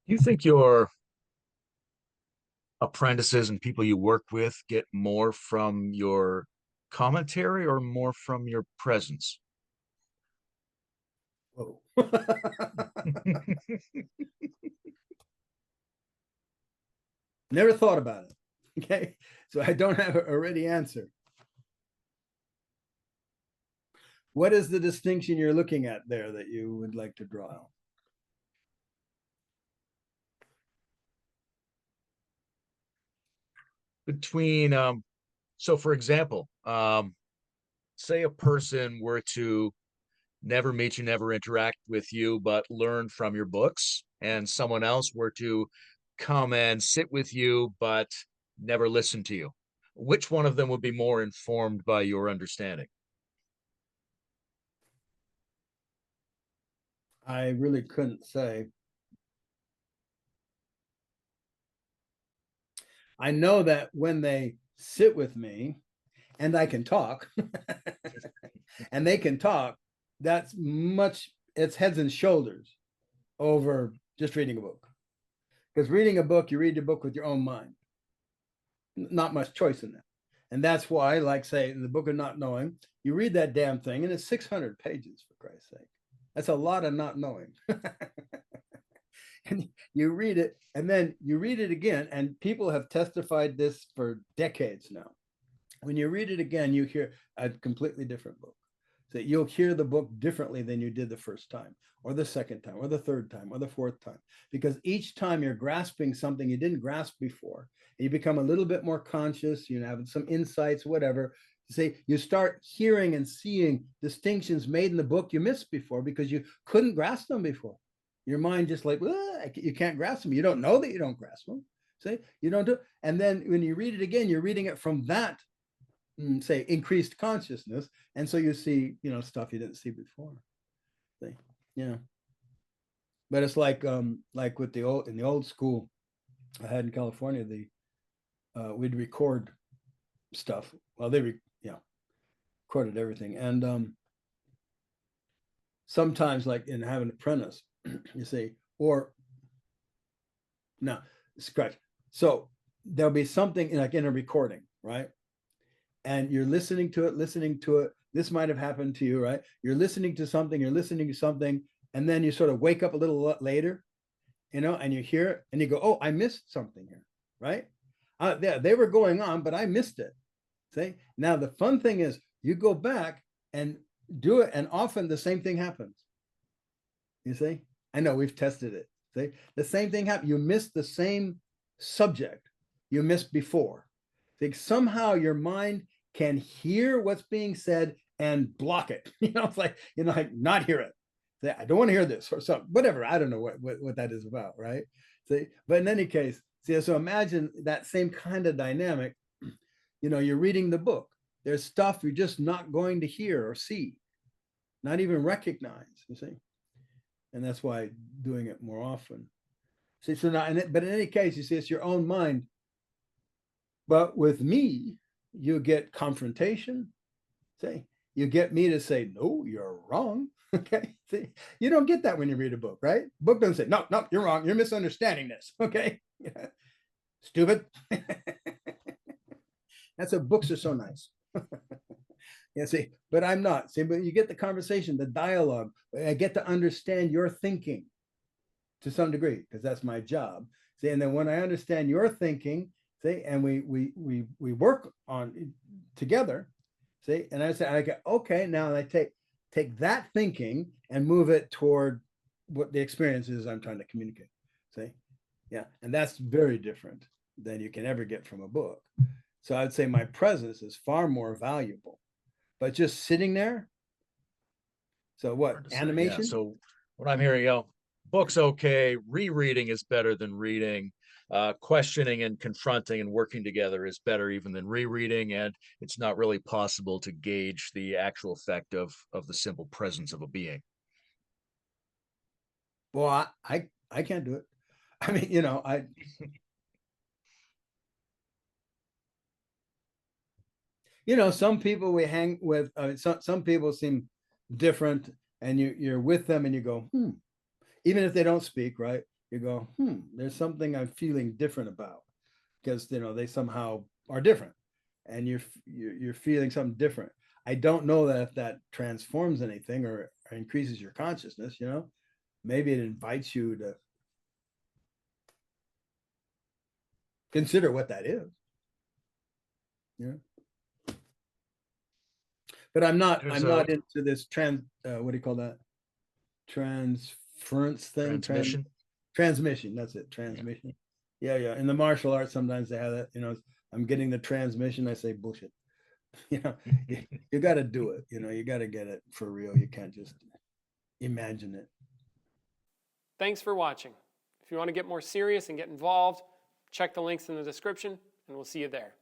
You think your apprentices and people you work with get more from your commentary or more from your presence? Whoa. Never thought about it. Okay. So I don't have a ready answer. What is the distinction you're looking at there that you would like to draw out? Between so for example, say a person were to never meet you, never interact with you, but learn from your books, and someone else were to come and sit with you but never listen to you. Which one of them would be more informed by your understanding? I really couldn't say. I know that when they sit with me and I can talk and they can talk, that's much, it's heads and shoulders over just reading a book. Because reading a book, you read the book with your own mind. Not much choice in that. And that's why, like, say, in the book of not knowing, you read that damn thing and it's 600 pages, for Christ's sake. That's a lot of not knowing. And you read it and then you read it again. And people have testified this for decades now. When you read it again, you hear a completely different book. So you'll hear the book differently than you did the first time, or the second time, or the third time, or the fourth time, because each time you're grasping something you didn't grasp before. You become a little bit more conscious, you have some insights, whatever. Say you start hearing and seeing distinctions made in the book you missed before because you couldn't grasp them before. Your mind just like, you can't grasp them. You don't know that you don't grasp them. See, you don't do. And then when you read it again, you're reading it from that say increased consciousness, and so you see stuff you didn't see before. See, yeah. But it's like with the old in the old school I had in California, the we'd record stuff. Well, recorded everything, and sometimes like in having an apprentice, you see, or no, scratch. So there'll be something like in a recording, right? And you're listening to it. This might have happened to you, right? You're listening to something, and then you sort of wake up a little later, and you hear it, and you go, "Oh, I missed something here," right? They were going on, but I missed it. See, now the fun thing is you go back and do it, and often the same thing happens. You see, I know we've tested it. See, the same thing happened. You missed the same subject you missed before. See, somehow your mind can hear what's being said and block it. It's like, like not hear it. Say, I don't want to hear this or something, whatever. I don't know what that is about, right? See, but in any case, see, so imagine that same kind of dynamic. You're reading the book. There's stuff you're just not going to hear or see, not even recognize, you see. And that's why doing it more often. See, so now, but in any case, you see, it's your own mind. But with me, you get confrontation. Say, you get me to say, no, you're wrong. Okay. See, you don't get that when you read a book, right? Book doesn't say, no, no, you're wrong. You're misunderstanding this. Okay. Yeah. Stupid. That's what books are so nice. Yeah, see, but I'm not. See, but you get the conversation, the dialogue. I get to understand your thinking to some degree, because that's my job. See, and then when I understand your thinking, see, and we work on together, see, and I say, I go, okay, now I take that thinking and move it toward what the experience is I'm trying to communicate. See, yeah, and that's very different than you can ever get from a book. So I'd say my presence is far more valuable. But just sitting there, so what, Hard to say. Yeah. animation? So what I'm hearing, books okay, rereading is better than reading. Questioning and confronting and working together is better even than rereading, and it's not really possible to gauge the actual effect of the simple presence of a being. Well, I can't do it. I mean, some people we hang with, some people seem different, and you're with them and you go, even if they don't speak, right? you go, there's something I'm feeling different about, because they somehow are different, and you're feeling something different. I don't know that if that transforms anything or increases your consciousness, maybe it invites you to consider what that is. But I'm not into this what do you call that? Transference thing. Transmission. That's it. Transmission. Yeah. In the martial arts, sometimes they have that, I'm getting the transmission. I say bullshit. You got to do it. You got to get it for real. You can't just imagine it. Thanks for watching. If you want to get more serious and get involved, check the links in the description, and we'll see you there.